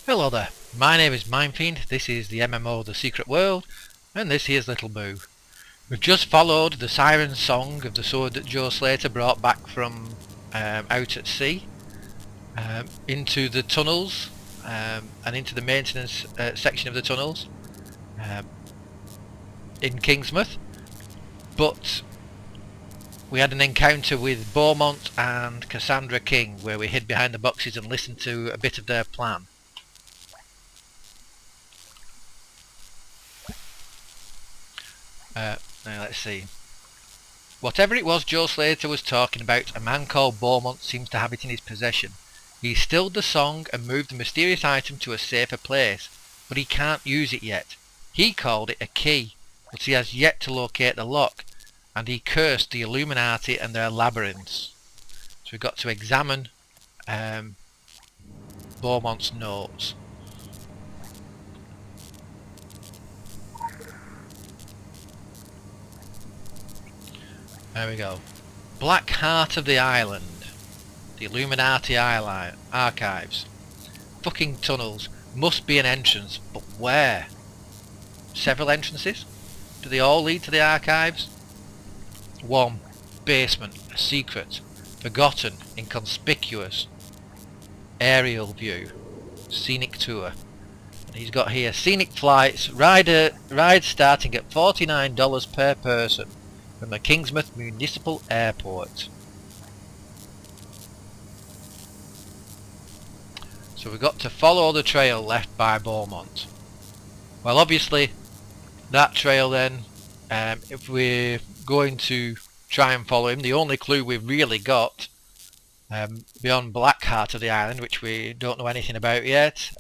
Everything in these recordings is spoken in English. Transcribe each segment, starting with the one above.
Hello there, my name is Minefiend, this is the MMO The Secret World, and this here's Little Moo. We've just followed the siren song of the sword that Joe Slater brought back from out at sea, into the tunnels, and into the maintenance section of the tunnels in Kingsmouth, but we had an encounter with Beaumont and Cassandra King where we hid behind the boxes and listened to a bit of their plan. Now let's see. Whatever it was Joe Slater was talking about, a man called Beaumont seems to have it in his possession. He stilled the song and moved the mysterious item to a safer place, but he can't use it yet. He called it a key, but he has yet to locate the lock, and he cursed the Illuminati and their labyrinths. So we've got to examine Beaumont's notes. There we go. Black Heart of the Island. The Illuminati archives. Fucking tunnels. Must be an entrance, but where? Several entrances? Do they all lead to the archives? One. Basement. A secret. Forgotten. Inconspicuous. Aerial view. Scenic tour. And he's got here scenic flights. Rides starting at $49 per person. From the Kingsmouth Municipal Airport. So we've got to follow the trail left by Beaumont. Well, obviously that trail then, if we're going to try and follow him, the only clue we've really got beyond Blackheart of the island, which we don't know anything about yet,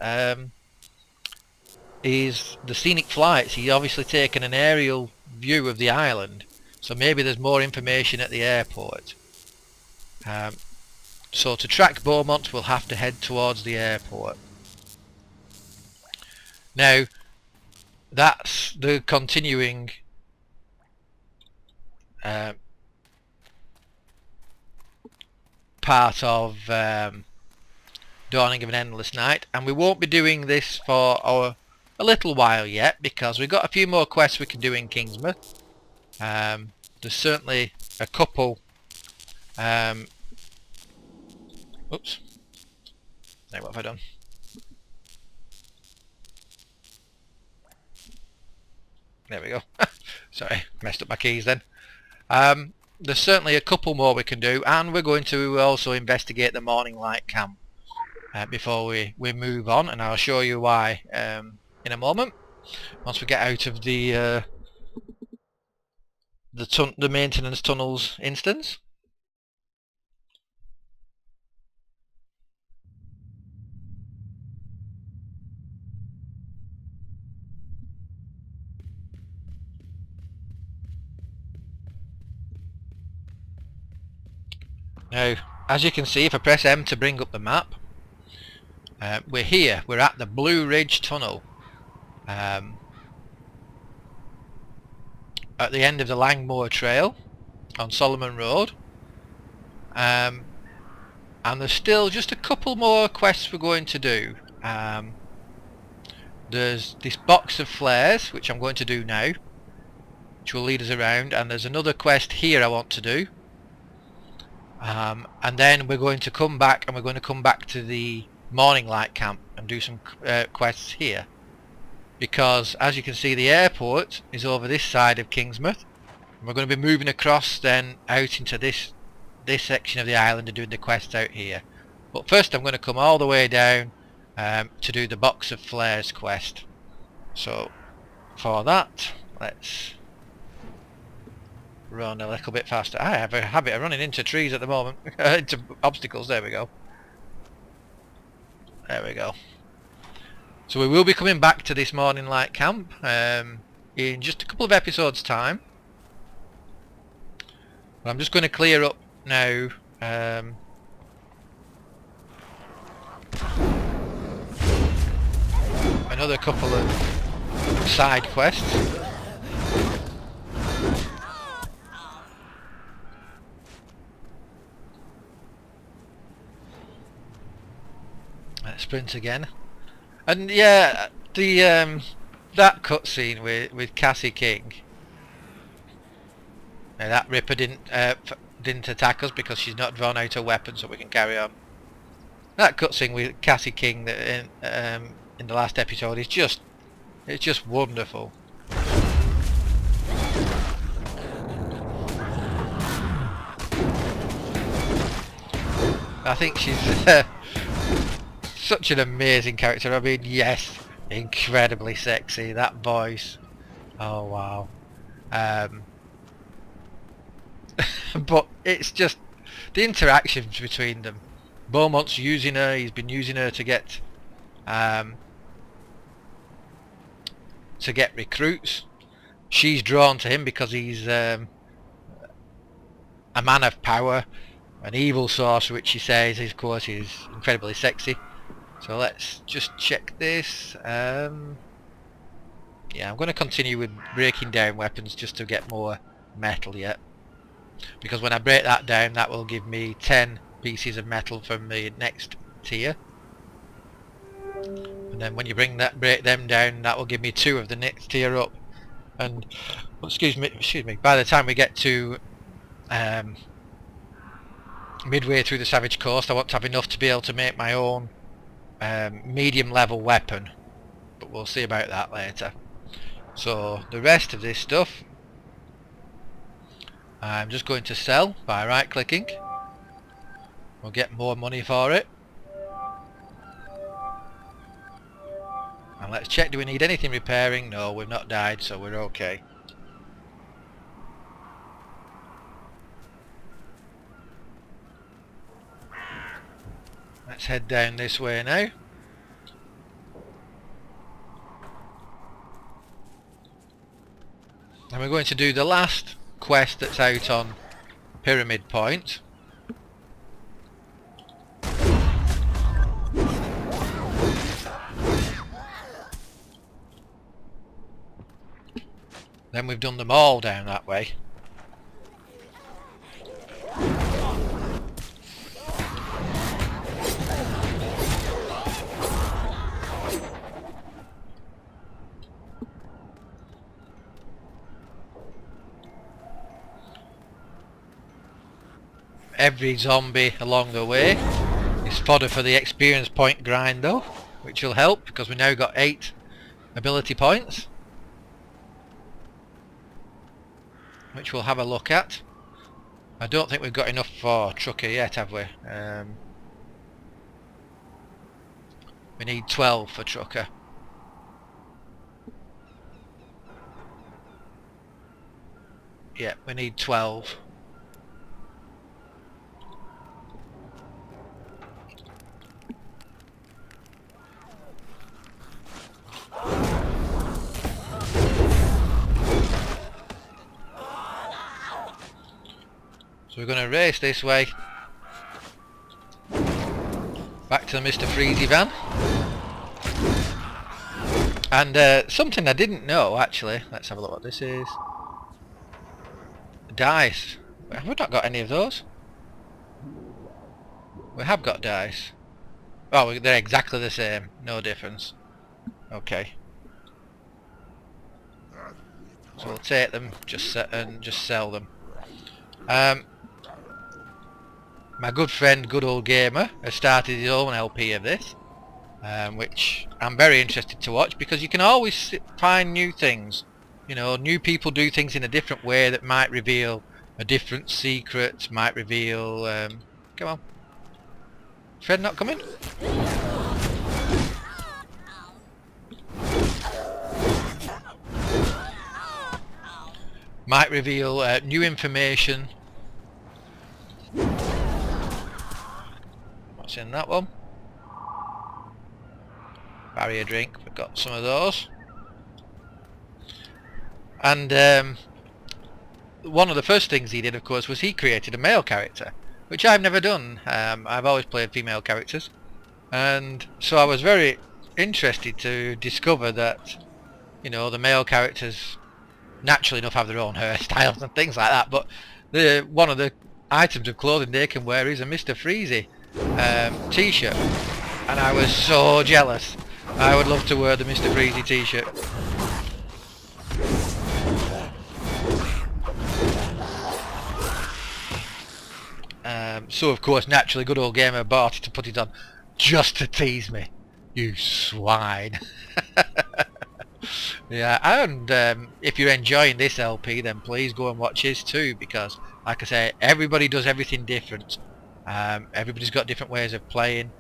is the scenic flights. He's obviously taken an aerial view of the island. So maybe there's more information at the airport. So to track Beaumont, we'll have to head towards the airport. Now, that's the continuing part of Dawning of an Endless Night, and we won't be doing this for a little while yet, because we've got a few more quests we can do in Kingsmouth. There's certainly a couple. Oops. Now what have I done? There we go. Sorry, messed up my keys then. There's certainly a couple more we can do, and we're going to also investigate the Morning Light Camp before we move on, and I'll show you why in a moment, once we get out of the maintenance tunnels instance. Now, as you can see, if I press M to bring up the map, we're here. We're at the Blue Ridge Tunnel. At the end of the Langmoor Trail on Solomon Road, and there's still just a couple more quests we're going to do. There's this box of flares, which I'm going to do now, which will lead us around, and there's another quest here I want to do, and then we're going to come back, and we're going to come back to the Morning Light Camp and do some quests here. Because, as you can see, the airport is over this side of Kingsmouth. And we're going to be moving across then out into this section of the island and doing the quest out here. But first I'm going to come all the way down to do the Box of Flares quest. So, for that, let's run a little bit faster. I have a habit of running into trees at the moment. Into obstacles, there we go. There we go. So we will be coming back to this Morning Light Camp in just a couple of episodes time. But I'm just going to clear up now another couple of side quests. Let's sprint again. And yeah, the that cutscene with Cassie King. That Ripper didn't attack us because she's not drawn out her weapon, so we can carry on. That cutscene with Cassie King that in the last episode is it's just wonderful. I think she's such an amazing character. I mean, yes, incredibly sexy. That voice, oh wow. But it's just the interactions between them. Beaumont's using her. He's been using her to get recruits. She's drawn to him because he's a man of power, an evil sorcerer, which she says, of course, is incredibly sexy. So let's just check this. Yeah, I'm going to continue with breaking down weapons just to get more metal yet. Because when I break that down, that will give me 10 pieces of metal from the next tier. And then when you break them down, that will give me 2 of the next tier up. And excuse me, by the time we get to midway through the Savage Coast, I want to have enough to be able to make my own medium level weapon. But we'll see about that later. So the rest of this stuff I'm just going to sell by right clicking. We'll get more money for it. And let's check, do we need anything repairing? No, we've not died, so we're okay. Let's head down this way now. And we're going to do the last quest that's out on Pyramid Point. Then we've done them all down that way. Every zombie along the way is fodder for the experience point grind though, which will help because we now got 8 ability points, which we'll have a look at. I don't think we've got enough for Trucker yet, have we? We need 12 for Trucker. Yeah, we need 12. So we're going to race this way back to the Mr. Freezy van. And something I didn't know actually, let's have a look what this is. Dice. Have we not got any of those? We have got dice. Oh, they're exactly the same, no difference. Okay. So we'll take them and just sell them. My good friend, Good Old Gamer, has started his own LP of this, which I'm very interested to watch because you can always find new things. You know, new people do things in a different way that might reveal a different secret, might reveal... come on. Fred not coming? Might reveal new information. What's in that one? Barrier drink, we've got some of those. And one of the first things he did, of course, was he created a male character, which I've never done. I've always played female characters, and so I was very interested to discover that, you know, the male characters naturally enough have their own hairstyles and things like that, but one of the items of clothing they can wear is a Mr. Freezy t-shirt, and I was so jealous I would love to wear the Mr. Freezy t-shirt. So of course, naturally, good old gamer Barty to put it on just to tease me. You swine. Yeah, and if you're enjoying this LP, then please go and watch his too, because, like I say, everybody does everything different. Everybody's got different ways of playing,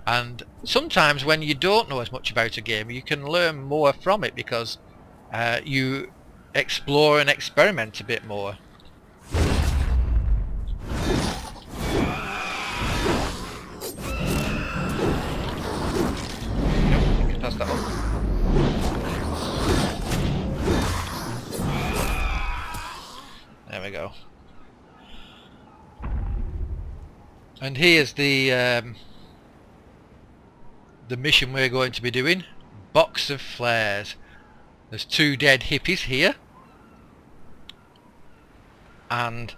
and sometimes when you don't know as much about a game, you can learn more from it because you explore and experiment a bit more. Pass that on. There we go. And here's the mission we're going to be doing. Box of flares. There's 2 dead hippies here. And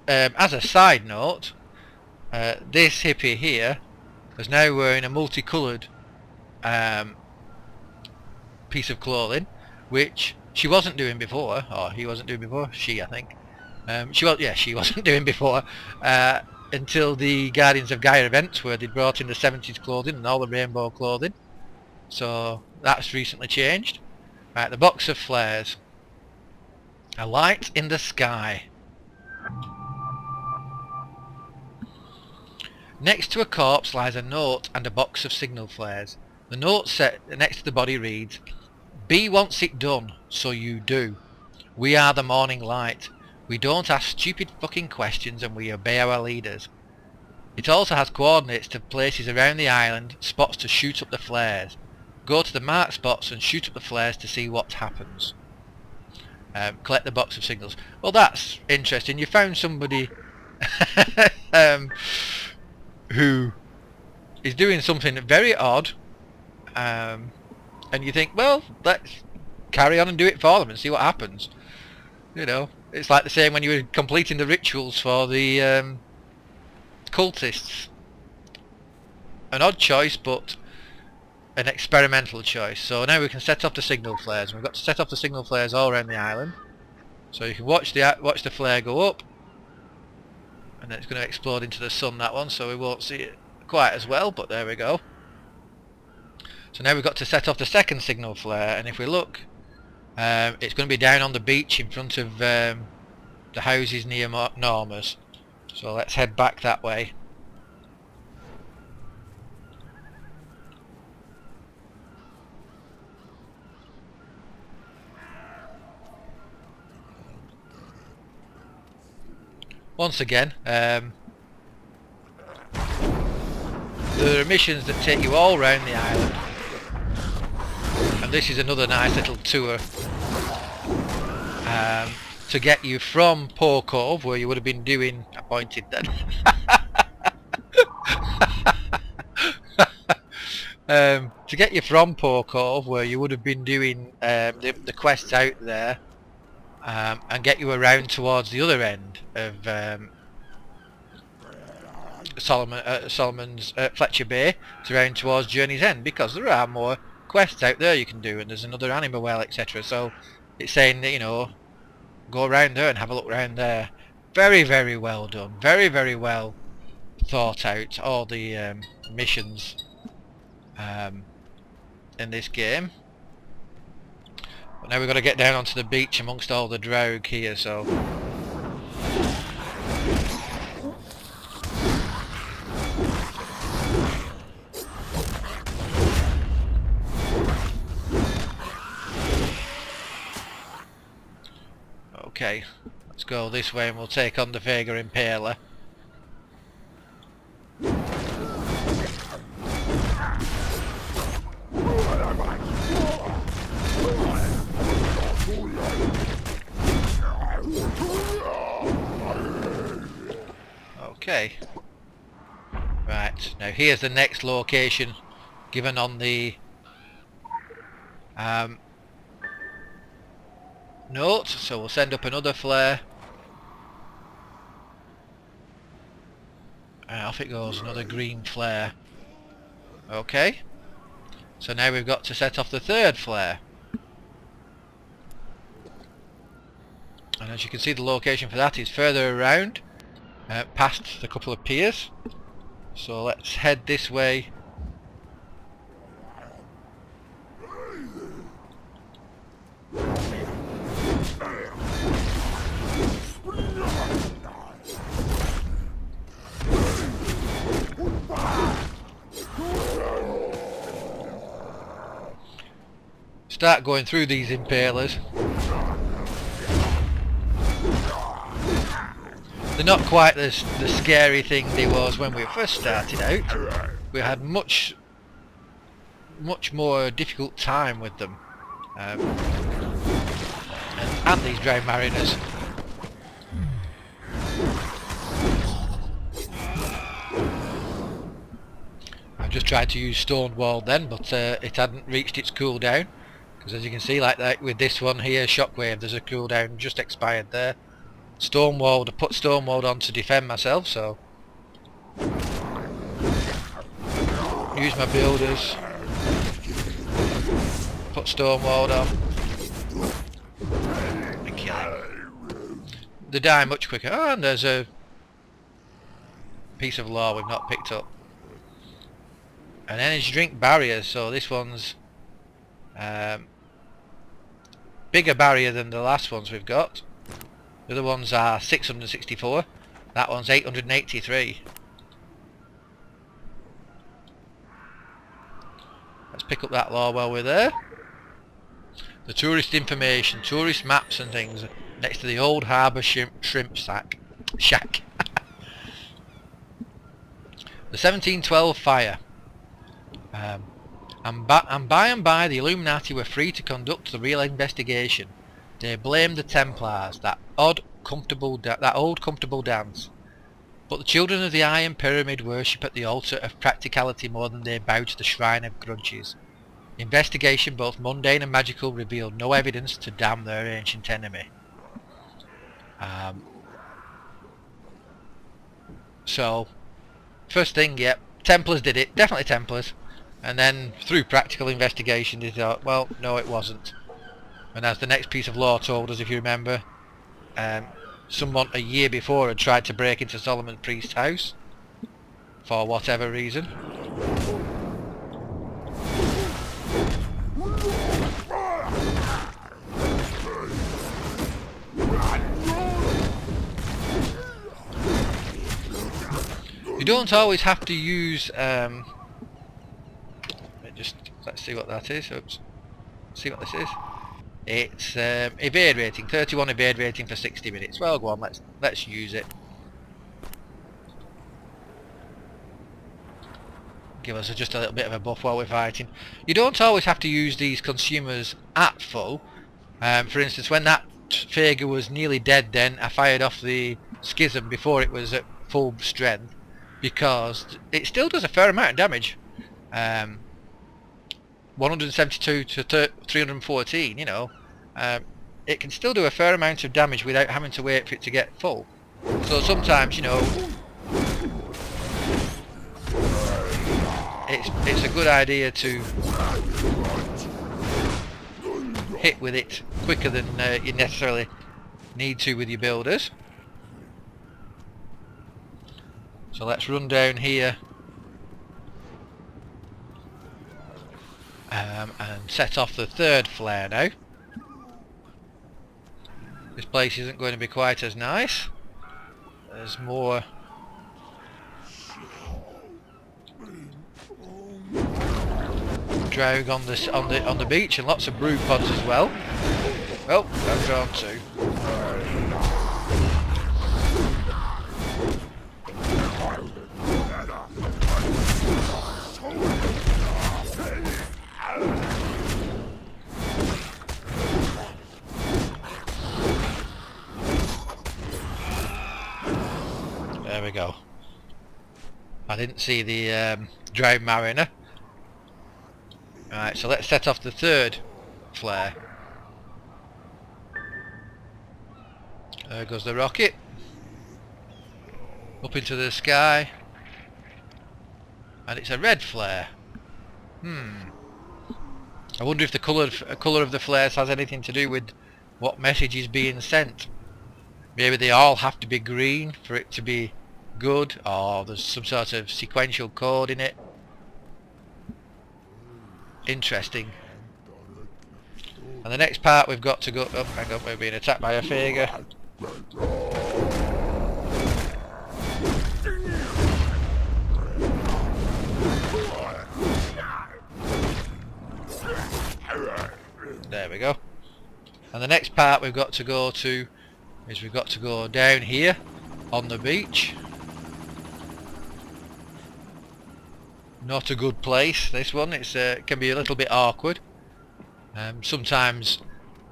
as a side note, this hippie here is now wearing a multicoloured piece of clothing, which she wasn't doing before, or he wasn't doing before. She, I think. She wasn't doing before until the Guardians of Gaia events, where they brought in the 70s clothing and all the rainbow clothing. So that's recently changed. Right, the box of flares. A light in the sky. Next to a corpse lies a note and a box of signal flares. The note set next to the body reads, "B wants it done, so you do. We are the morning light. We don't ask stupid fucking questions and we obey our leaders." It also has coordinates to places around the island, spots to shoot up the flares. Go to the marked spots and shoot up the flares to see what happens. Collect the box of signals. Well, that's interesting. You found somebody who is doing something very odd, and you think, well, let's carry on and do it for them and see what happens. You know, it's like the same when you were completing the rituals for the cultists. An odd choice, but an experimental choice. So now we can set off the signal flares. We've got to set off the signal flares all around the island. So you can watch the flare go up, and then it's going to explode into the sun, that one, so we won't see it quite as well, but there we go. So now we've got to set off the second signal flare, and if we look, it's going to be down on the beach in front of the houses near Norma's. So let's head back that way. Once again, there are missions that take you all around the island, and this is another nice little tour to get you from Poor Cove, where you would have been doing... I pointed then. To get you from Poor Cove, where you would have been doing the quests out there, and get you around towards the other end of Solomon's Fletcher Bay, to around towards Journey's End, because there are more quests out there you can do, and there's another anima well, etc. So it's saying that, you know, go around there and have a look around there. Very, very well done. Very, very well thought out, all the missions in this game. But now we've got to get down onto the beach amongst all the drow here, so... Okay, let's go this way and we'll take on the Vega Impaler. Okay. Right, now here's the next location given on the note, so we'll send up another flare. And off it goes, another green flare. Okay. So now we've got to set off the third flare. And as you can see, the location for that is further around, past the couple of piers. So let's head this way. Start going through these impalers. They're not quite the scary thing they was when we first started out. We had much more difficult time with them. And these drowned mariners. I just tried to use Stonewall then, but it hadn't reached its cooldown. Because as you can see, like that with this one here, Shockwave, there's a cooldown just expired there. Stonewalled, I put Stonewalled on to defend myself, so use my builders, put Stonewalled on, and kill him. They die much quicker. Oh, and there's a piece of lore we've not picked up. An energy drink barrier, so this one's bigger barrier than the last ones we've got. The other ones are 664, that one's 883. Let's pick up that lore while we're there. The tourist information, tourist maps and things, next to the old harbour shrimp shack. The 1712 fire. And by and by the Illuminati were free to conduct the real investigation. They blamed the Templars, that old comfortable dance. But the children of the Iron Pyramid worship at the altar of practicality more than they bow to the shrine of grudges. Investigation, both mundane and magical, revealed no evidence to damn their ancient enemy. So, first thing, yep, Templars did it, definitely Templars. And then, through practical investigation, they thought, well, no it wasn't. And as the next piece of lore told us, if you remember, someone a year before had tried to break into Solomon Priest's house, for whatever reason. You don't always have to use, let's see what that is. Oops. See what this is. It's evade rating, 31 evade rating for 60 minutes. Well, go on, let's use it. Give us just a little bit of a buff while we're fighting. You don't always have to use these consumers at full. For instance, when that Fager was nearly dead then, I fired off the schism before it was at full strength, because it still does a fair amount of damage. 172 to 314, you know, it can still do a fair amount of damage without having to wait for it to get full. So sometimes, you know, it's a good idea to hit with it quicker than you necessarily need to with your builders. So let's run down here and set off the third flare now. This place isn't going to be quite as nice. There's more drow on the beach and lots of brood pods as well. Oh, I'm drawn too. There we go. I didn't see the drowned mariner. Alright, so let's set off the third flare. There goes the rocket. Up into the sky. And it's a red flare. I wonder if the colour of the flares has anything to do with what message is being sent. Maybe they all have to be green for it to be good, or there's some sort of sequential code in it. Interesting. And the next part we've got to go... Oh, hang on, we're being attacked by a Fager. There we go. And the next part we've got to go to is we've got to go down here on the beach. Not a good place, this one. It can be a little bit awkward. Sometimes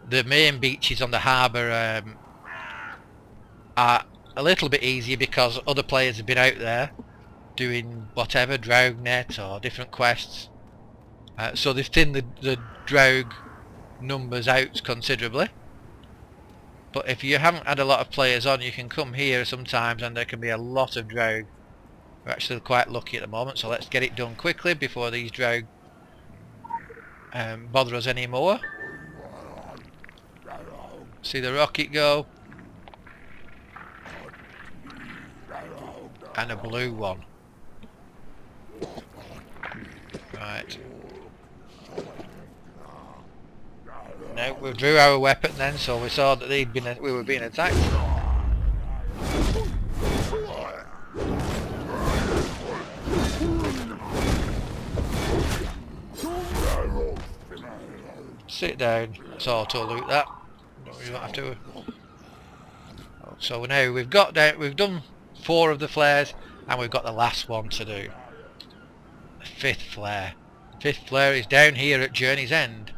the main beaches on the harbour are a little bit easier because other players have been out there doing whatever, Dragnet or different quests. So they've thinned the Draug numbers out considerably. But if you haven't had a lot of players on, you can come here sometimes and there can be a lot of Draug. We're actually quite lucky at the moment, so let's get it done quickly before these Draug bother us anymore. See the rocket go. And a blue one. Right. Now we drew our weapon then, so we saw that we were being attacked. Sit down. Let's auto loot that. You don't have to. So now we've done 4 of the flares, and we've got the last one to do. The 5th flare. The 5th flare is down here at Journey's End.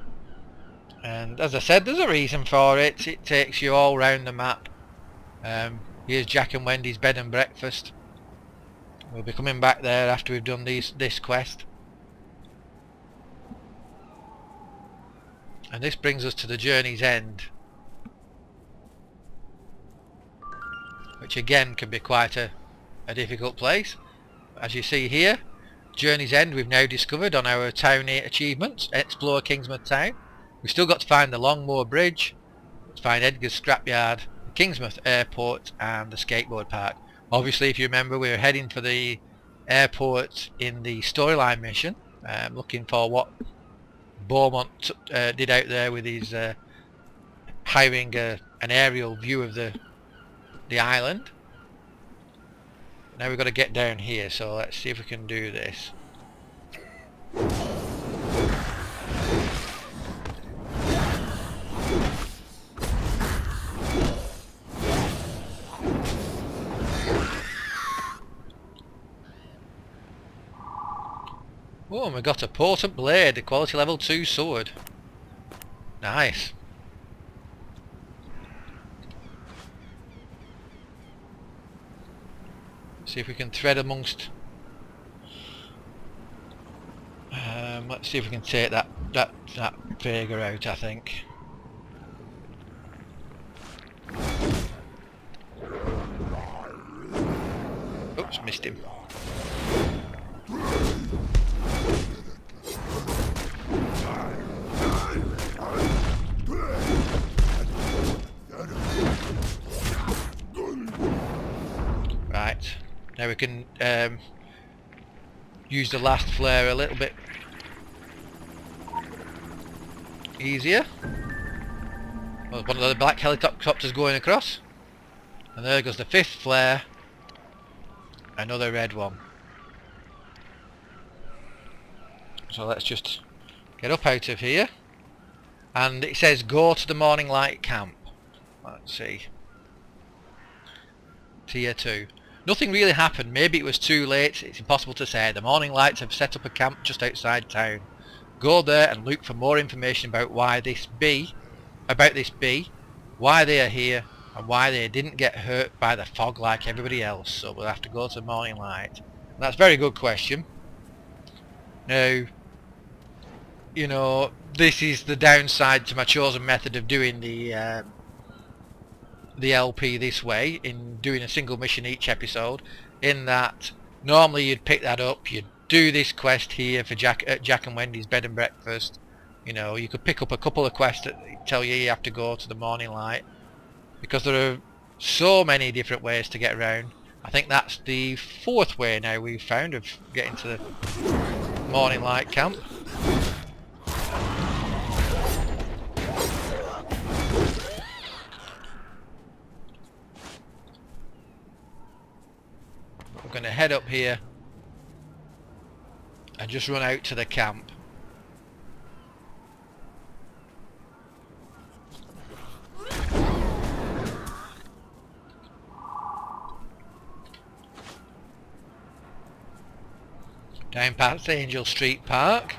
And as I said, there's a reason for it. It takes you all round the map. Here's Jack and Wendy's bed and breakfast. We'll be coming back there after we've done this quest. And this brings us to the Journey's End, which again can be quite a difficult place. As you see here, Journey's End we've now discovered on our Town 8 achievements. Explore Kingsmouth Town. We've still got to find the Longmoor Bridge, to find Edgar's Scrapyard, the Kingsmouth Airport and the Skateboard Park. Obviously, if you remember, we were heading for the airport in the storyline mission, looking for what Beaumont did out there with his hiring an aerial view of the island. Now we've got to get down here, so let's see if we can do this. Oh, and we got a potent blade, a quality level 2 sword. Nice. See if we can thread amongst. Let's see if we can take that Fager out, I think. Oops, missed him. Right, now we can use the last flare a little bit easier. Well, one of the black helicopters going across, and there goes the 5th flare. Another red one. So let's just get up out of here, and it says go to the Morning Light camp. Let's see. Tier 2. Nothing really happened. Maybe it was too late. It's impossible to say. The Morning Lights have set up a camp just outside town. Go there and look for more information about this bee, why they are here, and why they didn't get hurt by the fog like everybody else. So we'll have to go to the Morning Light. And that's a very good question. Now, you know, this is the downside to my chosen method of doing the LP this way, in doing a single mission each episode, in that normally you'd pick that up, you'd do this quest here for Jack and Wendy's bed and breakfast, You know, you could pick up a couple of quests that tell you have to go to the morning light, because there are so many different ways to get around. I think that's the 4th way now we've found of getting to the morning light camp. We're going to head up here and just run out to the camp. Down past Angel Street Park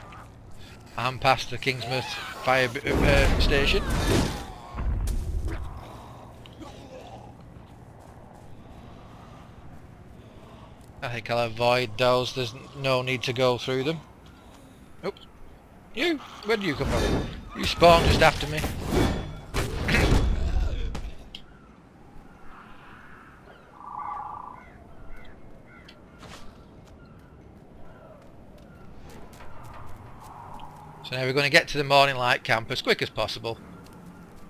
and past the Kingsmouth fire station. I think I'll avoid those, there's no need to go through them. Oops. You! Where do you come from? You spawned just after me. So now we're going to get to the morning light camp as quick as possible.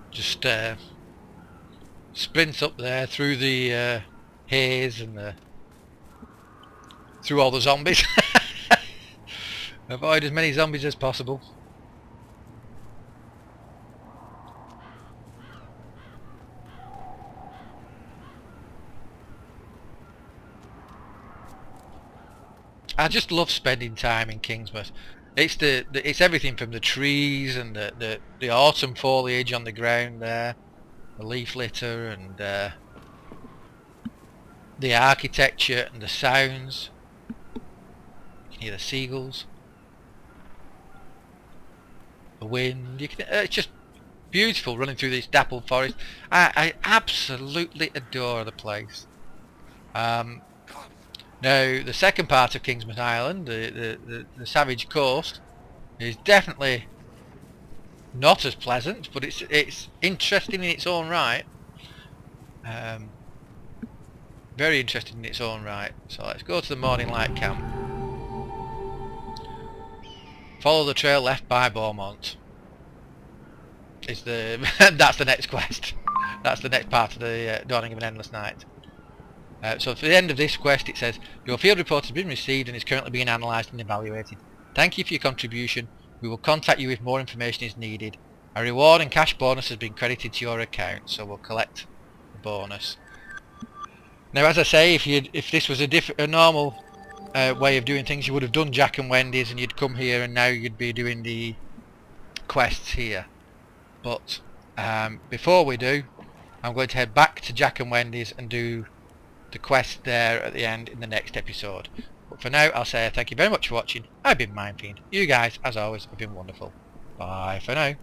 Just sprint up there through the haze and through all the zombies. Avoid as many zombies as possible. I just love spending time in Kingsmouth. It's it's everything from the trees and the autumn foliage on the ground there, the leaf litter and the architecture and the sounds. You can hear the seagulls, the wind. You can, it's just beautiful running through this dappled forest. I absolutely adore the place. Now, the second part of Kingsmouth Island, the Savage Coast, is definitely not as pleasant, but it's interesting in its own right. Very interesting in its own right. So let's go to the morning light camp. Follow the trail left by Beaumont. Is the that's the next quest. That's the next part of the Dawning of an Endless Night. So for the end of this quest it says, your field report has been received and is currently being analysed and evaluated. Thank you for your contribution. We will contact you if more information is needed. A reward and cash bonus has been credited to your account, so we'll collect the bonus. Now, as I say, if this was a normal way of doing things, you would have done Jack and Wendy's and you'd come here and now you'd be doing the quests here. But before we do, I'm going to head back to Jack and Wendy's and do the quest there at the end in the next episode. But for now, I'll say thank you very much for watching. I've been Mindfiend. You guys, as always, have been wonderful. Bye for now.